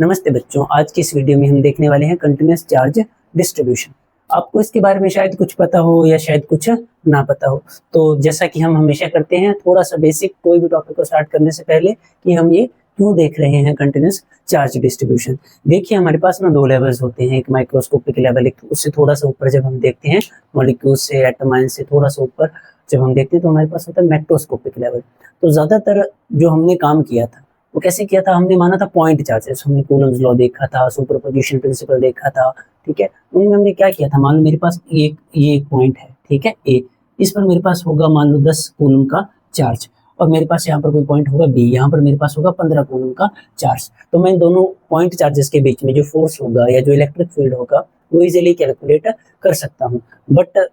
नमस्ते बच्चों, आज की इस वीडियो में हम देखने वाले हैं कंटिन्यूअस चार्ज डिस्ट्रीब्यूशन। आपको इसके बारे में शायद कुछ पता हो या शायद कुछ ना पता हो। तो जैसा कि हम हमेशा करते हैं, थोड़ा सा बेसिक कोई भी टॉपिक को स्टार्ट करने से पहले कि हम ये क्यों देख रहे हैं कंटिन्यूअस चार्ज डिस्ट्रीब्यूशन। देखिए, हमारे पास ना दो लेवल्स होते हैं, एक माइक्रोस्कोपिक लेवल, एक उससे थोड़ा सा ऊपर जब हम देखते हैं मॉलिक्यूल्स से, एटम आयन से थोड़ा सा ऊपर जब हम देखते हैं तो हमारे पास होता है मैक्रोस्कोपिक लेवल। तो ज्यादातर जो हमने काम किया था वो कैसे किया था, हमने माना था पॉइंट चार्जेस, हमने कूलम्स लॉ देखा था, सुपरपोजिशन प्रिंसिपल देखा था। ठीक है, उनमें हमने क्या किया था, मान लो मेरे पास ये एक पॉइंट है, ठीक है, ए, इस पर मेरे पास होगा मान लो 10 कूलम का चार्ज, और मेरे पास यहाँ पर कोई पॉइंट होगा बी, यहाँ पर मेरे पास होगा 15 कूलम का चार्ज। तो मैं दोनों पॉइंट चार्जेस के बीच में जो फोर्स होगा या जो इलेक्ट्रिक फील्ड होगा वो इजिली कैलकुलेट कर सकता हूँ। बट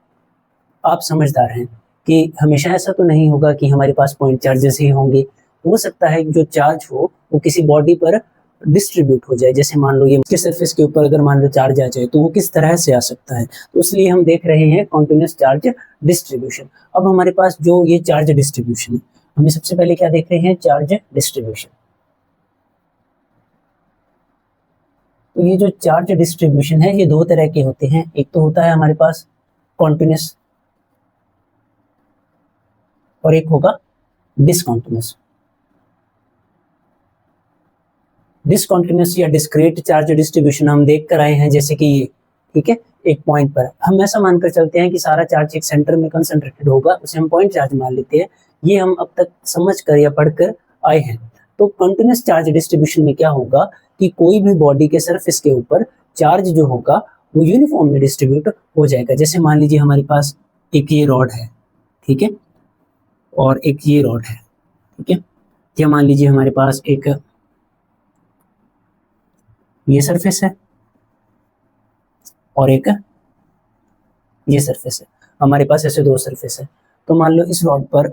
आप समझदार हैं कि हमेशा ऐसा तो नहीं होगा कि हमारे पास पॉइंट चार्जेस ही होंगे। हो सकता है जो चार्ज हो वो किसी बॉडी पर डिस्ट्रीब्यूट हो जाए। जैसे मान लो ये इसके सरफेस के ऊपर अगर मान लो चार्ज आ जाए तो वो किस तरह से आ सकता है, तो इसलिए हम देख रहे हैं कॉन्टिन्यूअस चार्ज डिस्ट्रीब्यूशन। अब हमारे पास जो ये चार्ज डिस्ट्रीब्यूशन है, हमें सबसे पहले क्या देख रहे हैं, चार्ज डिस्ट्रीब्यूशन। तो ये जो चार्ज डिस्ट्रीब्यूशन है ये दो तरह के होते हैं, एक तो होता है हमारे पास कॉन्टिन्यूअस और एक होगा डिसकॉन्टिन्यूअस। डिसकॉन्टिन्यूअस या डिस्क्रीट चार्ज डिस्ट्रीब्यूशन हम देख कर आए हैं, जैसे कि ये, ठीक है, एक पॉइंट पर हम ऐसा मानकर चलते हैं कि सारा चार्ज एक सेंटर में कंसंट्रेटेड होगा, उसे हम पॉइंट चार्ज मान लेते हैं। ये हम अब तक समझ कर या पढ़कर आए हैं। तो कंटिन्यूअस चार्ज डिस्ट्रीब्यूशन में क्या होगा कि कोई भी बॉडी के सरफेस के ऊपर चार्ज जो होगा वो यूनिफॉर्मली डिस्ट्रीब्यूट हो जाएगा। जैसे मान लीजिए हमारे पास एक ये रॉड है, ठीक है, और एक ये रॉड है, ठीक है, या मान लीजिए हमारे पास एक ये सरफेस है और एक ये सरफेस है। हमारे पास ऐसे दो सरफेस है। तो मान लो इस रॉड पर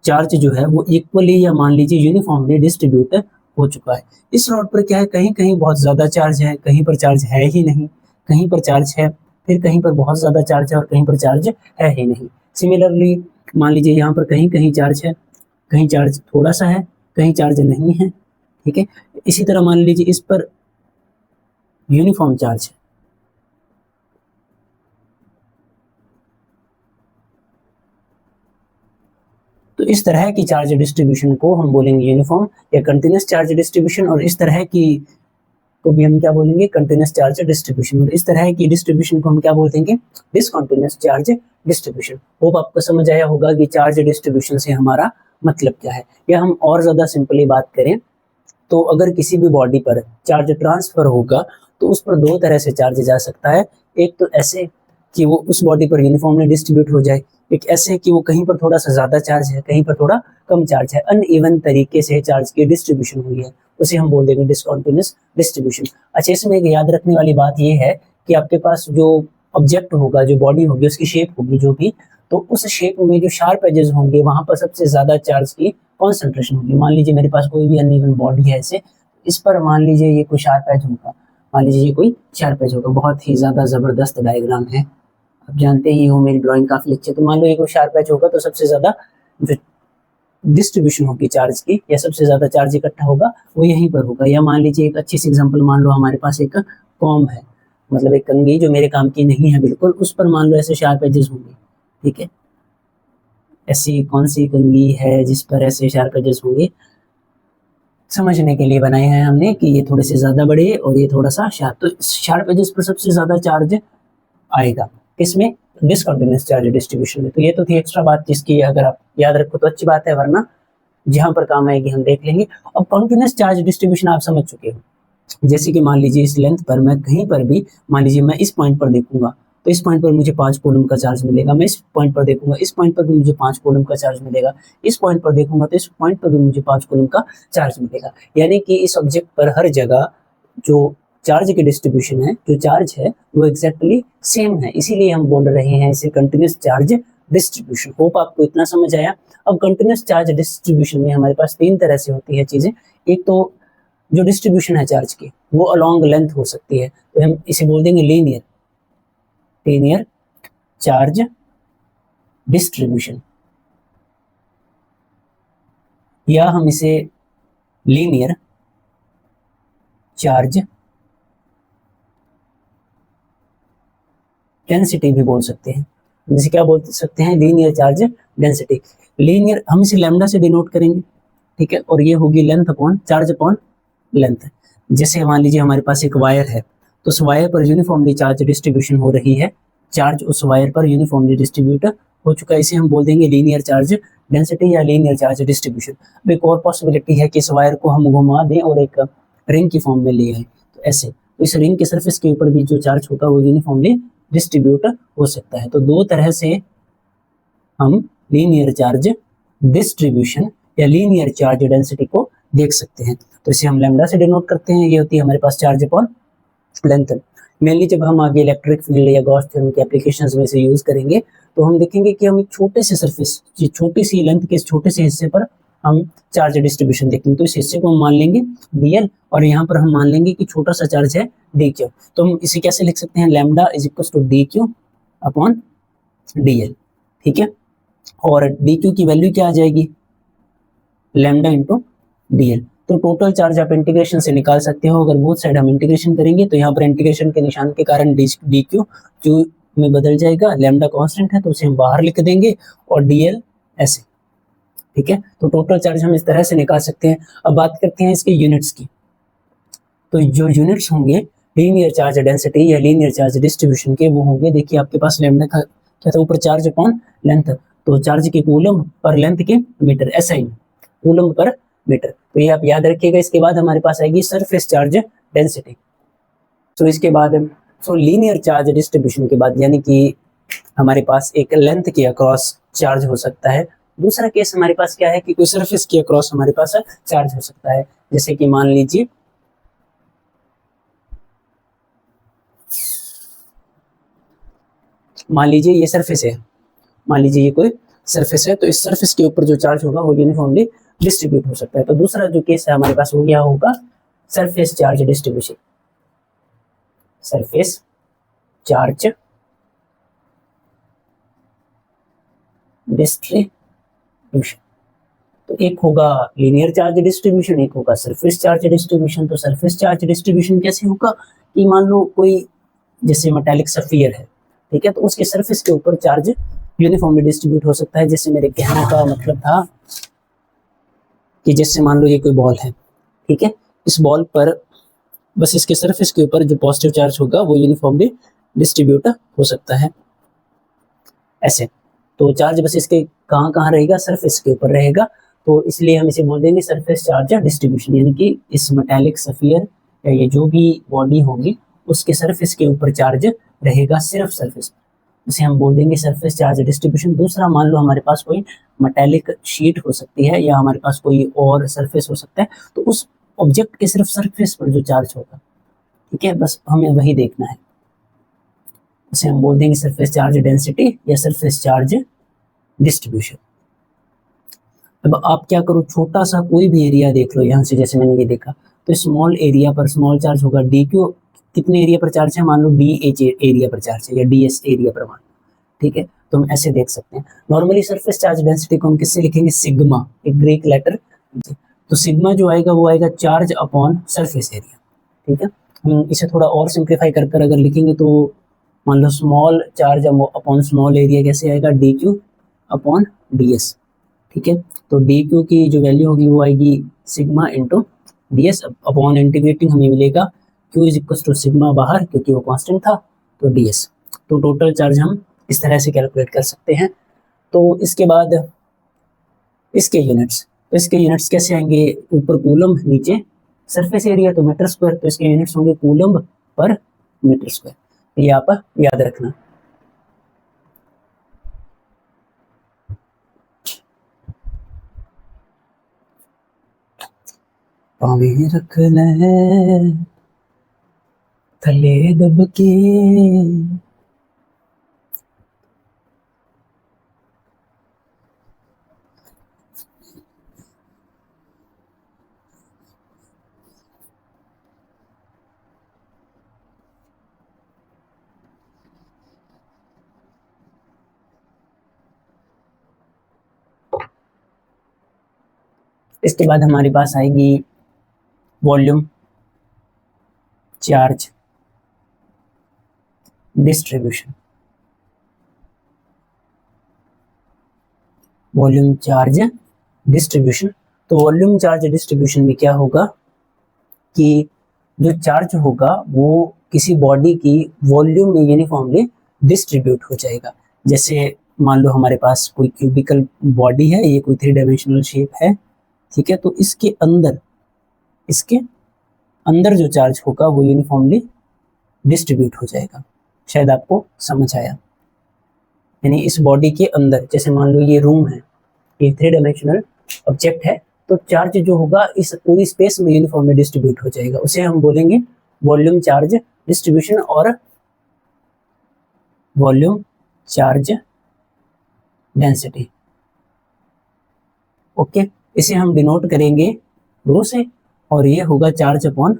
चार्ज जो है वो इक्वली या मान लीजिए यूनिफॉर्मली डिस्ट्रीब्यूट हो चुका है। इस रॉड पर क्या है, कहीं कहीं बहुत ज्यादा चार्ज है, कहीं पर चार्ज है ही नहीं, कहीं पर चार्ज है, फिर कहीं पर बहुत ज्यादा चार्ज है और कहीं पर चार्ज है ही नहीं। सिमिलरली मान लीजिए यहाँ पर कहीं कहीं चार्ज है, कहीं चार्ज थोड़ा सा है, कहीं चार्ज नहीं है, ठीक है। इसी तरह मान लीजिए इस पर यूनिफॉर्म चार्ज है, तो इस तरह की चार्ज डिस्ट्रीब्यूशन को हम बोलेंगे यूनिफॉर्म या कंटिन्यूअस चार्ज डिस्ट्रीब्यूशन, और इस तरह की को भी हम क्या बोलेंगे, कंटिन्यूअस चार्ज डिस्ट्रीब्यूशन। और इस तरह की डिस्ट्रीब्यूशन को हम क्या बोलेंगे, डिसकंटिन्यूअस चार्ज डिस्ट्रीब्यूशन। होप आपको समझ आया होगा कि चार्ज डिस्ट्रीब्यूशन से हमारा मतलब क्या है। या हम और ज्यादा सिंपली बात करें तो अगर किसी भी बॉडी पर चार्ज ट्रांसफर होगा तो उस पर दो तरह से चार्ज जा सकता है। एक तो ऐसे कि वो उस बॉडी पर यूनिफॉर्मली डिस्ट्रीब्यूट हो जाए, एक ऐसे कि वो कहीं पर थोड़ा सा ज्यादा चार्ज है, कहीं पर थोड़ा कम चार्ज है, अनइवन तरीके से चार्ज की डिस्ट्रीब्यूशन हुई है, उसे हम बोल देंगे डिसकंटिन्यूअस डिस्ट्रीब्यूशन। अच्छा, इसमें एक याद रखने वाली बात यह है कि आपके पास जो ऑब्जेक्ट होगा, जो बॉडी होगी, उसकी शेप होगी जो भी, तो उस शेप में जो शार्प एजेस होंगे वहां पर सबसे ज्यादा चार्ज की कॉन्सेंट्रेशन होगी। मान लीजिए मेरे पास कोई भी अनइवन बॉडी है ऐसे, इस पर मान लीजिए ये कोई शार्प एज होगा, मान लीजिए ये कोई शार्प एज होगा, बहुत ही ज्यादा जबरदस्त डायग्राम है, आप जानते ही हो मेरी ड्राइंग काफी अच्छी है। तो मान लो ये कोई शार्प एज होगा तो सबसे ज्यादा जो डिस्ट्रीब्यूशन होगी चार्ज की या सबसे ज्यादा चार्ज इकट्ठा होगा वो यहीं पर होगा। या मान लीजिए एक अच्छी सी एग्जांपल, मान लो हमारे पास एक कॉम्ब है, मतलब एक कंघी जो मेरे काम की नहीं है बिल्कुल, उस पर मान लो ऐसे शार्प एजेस होंगे, ठीक है। ऐसी कौन सी कंघी है जिस पर ऐसे शार्प एजेस होंगे, समझने के लिए बनाए हैं हमने कि ये थोड़े से ज्यादा बड़े और ये थोड़ा सा शार्प। तो शार्प एजेस पर सबसे ज्यादा चार्ज आएगा, किसमें, डिसकंटिन्यूअस चार्ज डिस्ट्रीब्यूशन में। तो ये तो थी एक्स्ट्रा बात जिसकी अगर आप याद रखो तो अच्छी बात है, वरना जहां पर काम आएगी हम देख लेंगे। अब कंटिन्यूअस चार्ज डिस्ट्रीब्यूशन आप समझ चुके हो। जैसे कि मान लीजिए इस लेंथ पर मैं कहीं पर भी, मान लीजिए मैं इस पॉइंट पर देखूंगा तो इस पॉइंट पर मुझे 5 कूलम का चार्ज मिलेगा, मैं इस पॉइंट पर देखूंगा इस पॉइंट पर भी मुझे 5 कूलम का चार्ज मिलेगा, इस पॉइंट पर देखूंगा तो इस पॉइंट पर भी मुझे 5 कूलम का चार्ज मिलेगा। यानी कि इस ऑब्जेक्ट पर हर जगह जो चार्ज की डिस्ट्रीब्यूशन है, जो चार्ज है वो एग्जैक्टली सेम है, इसीलिए हम बोल रहे हैं इसे कंटिन्यूअस चार्ज डिस्ट्रीब्यूशन। होप आपको इतना समझ आया। अब कंटिन्यूअस चार्ज डिस्ट्रीब्यूशन में हमारे पास तीन तरह से होती है चीजें। एक तो जो डिस्ट्रीब्यूशन है चार्ज की वो अलोंग लेंथ हो सकती है, तो हम इसे बोल देंगे लीनियर, लीनियर चार्ज डिस्ट्रीब्यूशन, या हम इसे लीनियर चार्ज डेंसिटी भी बोल सकते हैं। जैसे क्या बोल सकते हैं, लीनियर चार्ज डेंसिटी। लीनियर हम इसे लैम्डा से डिनोट करेंगे, ठीक है, और ये होगी length upon charge upon length. जैसे मान लीजिए हमारे पास एक वायर है, तो उस वायर पर यूनिफॉर्मली चार्ज डिस्ट्रीब्यूशन हो रही है, चार्ज उस वायर पर यूनिफॉर्मली डिस्ट्रीब्यूट हो चुका है, इसे हम बोल देंगे लीनियर चार्ज डेंसिटी या लीनियर चार्ज डिस्ट्रीब्यूशन। अब एक और पॉसिबिलिटी है कि इस वायर को हम घुमा दें और एक रिंग की फॉर्म में ले आए, तो ऐसे, तो इस रिंग के सरफेस के ऊपर भी जो चार्ज होगा वो यूनिफॉर्मली डिस्ट्रीब्यूट हो सकता है। तो दो तरह से हम लीनियर चार्ज डिस्ट्रीब्यूशन या लीनियर चार्ज डेंसिटी को देख सकते हैं। तो इसे हम लैम्डा से डिनोट करते हैं, ये होती है हमारे पास चार्ज अपॉन लेंथ। मेनली जब हम आगे इलेक्ट्रिक फील्ड या गॉस थ्योरम के एप्लीकेशंस में से यूज करेंगे, तो हम देखेंगे कि हम एक छोटे से सरफेस, छोटी सी लेंथ के छोटे से हिस्से पर हम चार्ज डिस्ट्रीब्यूशन देखेंगे। तो इस हिस्से को हम मान लेंगे dl और यहाँ पर हम मान लेंगे कि छोटा सा चार्ज है dq। तो हम इसे कैसे लिख सकते हैं, lambda is equal to dq upon dl, ठीक है। और dq की वैल्यू क्या आ जाएगी, लैम्डा इंटू dl। तो टोटल चार्ज आप इंटीग्रेशन से निकाल सकते हो। अगर बोथ साइड हम इंटीग्रेशन करेंगे तो यहाँ पर इंटीग्रेशन के निशान के कारण dq q में बदल जाएगा, लैम्डा कांस्टेंट है तो उसे हम बाहर लिख देंगे और dl ऐसे, ठीक है। तो टोटल चार्ज हम इस तरह से निकाल सकते हैं। अब बात करते हैं इसके यूनिट्स की। तो जो यूनिट्स होंगे लीनियर चार्ज डेंसिटी या लीनियर चार्ज डिस्ट्रीब्यूशन के, वो होंगे, देखिए आपके पास लैम्डा का क्या था ऊपर, चार्ज अपॉन लेंथ, तो चार्ज के कूलम पर लेंथ के मीटर, एसआई कूलम पर मीटर। तो ये आप याद रखिएगा। इसके बाद हमारे पास आएगी सरफेस चार्ज डेंसिटी। तो इसके बाद लीनियर चार्ज डिस्ट्रीब्यूशन के बाद, यानी कि हमारे पास एक लेंथ के अक्रॉस चार्ज हो सकता है। दूसरा केस हमारे पास क्या है कि कोई सरफेस के अक्रॉस हमारे पास चार्ज हो सकता है। जैसे कि मान लीजिए ये सरफेस है, मान लीजिए ये कोई सरफेस है, तो इस सरफेस के ऊपर जो चार्ज होगा वो यूनिफॉर्मली डिस्ट्रीब्यूट हो सकता है। तो दूसरा जो केस है हमारे पास वो क्या होगा, surface charge distribution, surface charge distribution. तो एक होगा लीनियर चार्ज डिस्ट्रीब्यूशन, एक होगा सरफेस चार्ज डिस्ट्रीब्यूशन। तो सरफेस चार्ज डिस्ट्रीब्यूशन कैसे होगा कि मान लो कोई जैसे मेटालिक सफियर है, ठीक है, तो उसके सरफेस के ऊपर चार्ज यूनिफॉर्मली डिस्ट्रीब्यूट हो सकता है। जैसे मेरे कहने का मतलब था कि जैसे मान लो ये कोई बॉल है, ठीक है, इस बॉल पर बस इसके सरफेस के ऊपर जो पॉजिटिव चार्ज होगा वो यूनिफॉर्मली डिस्ट्रीब्यूट हो सकता है, ऐसे। तो चार्ज बस इसके कहाँ कहाँ रहेगा, सरफेस के ऊपर रहेगा। तो इसलिए हम इसे बोल देंगे सरफेस चार्ज डिस्ट्रीब्यूशन, यानी कि इस मेटालिक सफियर या ये जो भी बॉडी होगी उसके सरफेस के ऊपर चार्ज रहेगा, सिर्फ सरफेस, इसे हम बोल देंगे सरफेस चार्ज डिस्ट्रीब्यूशन। दूसरा, मान लो हमारे पास कोई मेटालिक शीट हो सकती है या हमारे पास कोई और सरफेस हो सकता है, तो उस ऑब्जेक्ट के सिर्फ सरफेस पर जो चार्ज होगा, ठीक है, बस हमें वही देखना है, उसे हम बोल देंगे सरफेस चार्ज डेंसिटी या सरफेस चार्ज डिस्ट्रीब्यूशन। अब आप क्या करो, छोटा सा कोई भी एरिया देख लो यहाँ से, जैसे मैंने ये देखा, तो स्मॉल एरिया पर स्मॉल चार्ज होगा, डी क्यू कितने एरिया पर चार्ज है, मान लो डी एच एरिया पर चार्ज है या डी एस एरिया पर मान, ठीक है। तो हम ऐसे देख सकते हैं। नॉर्मली सरफेस चार्ज डेंसिटी को हम किससे लिखेंगे, सिग्मा, एक ग्रीक लेटर। तो सिग्मा जो आएगा वो आएगा चार्ज अपॉन सरफेस एरिया, ठीक है। हम इसे थोड़ा और सिंप्लीफाई कर कर अगर लिखेंगे तो मान लो small charge upon small area कैसे आएगा, D Q upon D S, ठीक है। तो डी क्यू की जो वैल्यू होगी वो आएगी sigma into D S upon integrating हमें मिलेगा Q is equal to sigma बाहर, क्योंकि वो कांस्टेंट था, तो डी एस। तो टोटल चार्ज हम इस तरह से कैलकुलेट कर सकते हैं। तो इसके बाद इसके यूनिट्स, तो इसके यूनिट्स कैसे आएंगे, ऊपर कूलम नीचे सरफेस एरिया, तो मीटर स्क्वायर, तो इसके यूनिट्स होंगे कूलम पर मीटर स्क्वायर। ये आप याद रखना। पावे रख ले थले दब के, इसके बाद हमारे पास आएगी volume. Charge distribution, volume charge distribution. तो वॉल्यूम चार्ज डिस्ट्रीब्यूशन में क्या होगा कि जो चार्ज होगा वो किसी बॉडी की वॉल्यूम में यूनिफॉर्मली डिस्ट्रीब्यूट हो जाएगा। जैसे मान लो हमारे पास कोई क्यूबिकल बॉडी है, ये कोई 3 डायमेंशनल शेप है, ठीक है, तो इसके अंदर जो चार्ज होगा वो यूनिफॉर्मली डिस्ट्रीब्यूट हो जाएगा। शायद आपको समझ आया। यानी इस बॉडी के अंदर, जैसे मान लो ये रूम है, ये 3 डायमेंशनल ऑब्जेक्ट है, तो चार्ज जो होगा इस पूरी स्पेस में यूनिफॉर्मली डिस्ट्रीब्यूट हो जाएगा। उसे हम बोलेंगे वॉल्यूम चार्ज डिस्ट्रीब्यूशन और वॉल्यूम चार्ज डेंसिटी। ओके, इसे हम डिनोट करेंगे रो से, और ये होगा चार्ज अपॉन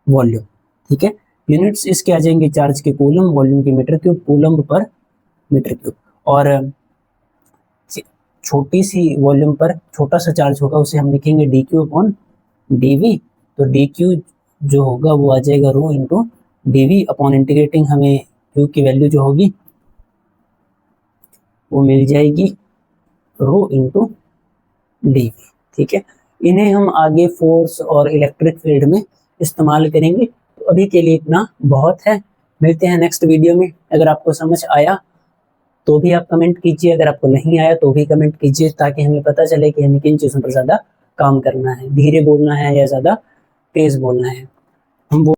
वॉल्यूम। ठीक है, यूनिट्स इसके आ जाएंगे चार्ज के कूलम, वॉल्यूम के मीटर क्यूब, कूलम पर मीटर क्यूब। और छोटी सी वॉल्यूम पर छोटा सा चार्ज होगा उसे हम लिखेंगे D Q upon D V. तो डी क्यू जो होगा वो आ जाएगा rho into D V upon integrating हमें क्यू की वैल्यू जो होगी वो मिल जाएगी रो इंटू डी वी। ठीक है, इन्हें हम आगे फोर्स और इलेक्ट्रिक फील्ड में इस्तेमाल करेंगे। तो अभी के लिए इतना बहुत है, मिलते हैं नेक्स्ट वीडियो में। अगर आपको समझ आया तो भी आप कमेंट कीजिए, अगर आपको नहीं आया तो भी कमेंट कीजिए, ताकि हमें पता चले कि हमें किन चीज़ों पर ज़्यादा काम करना है, धीरे बोलना है या ज़्यादा तेज़ बोलना है। हम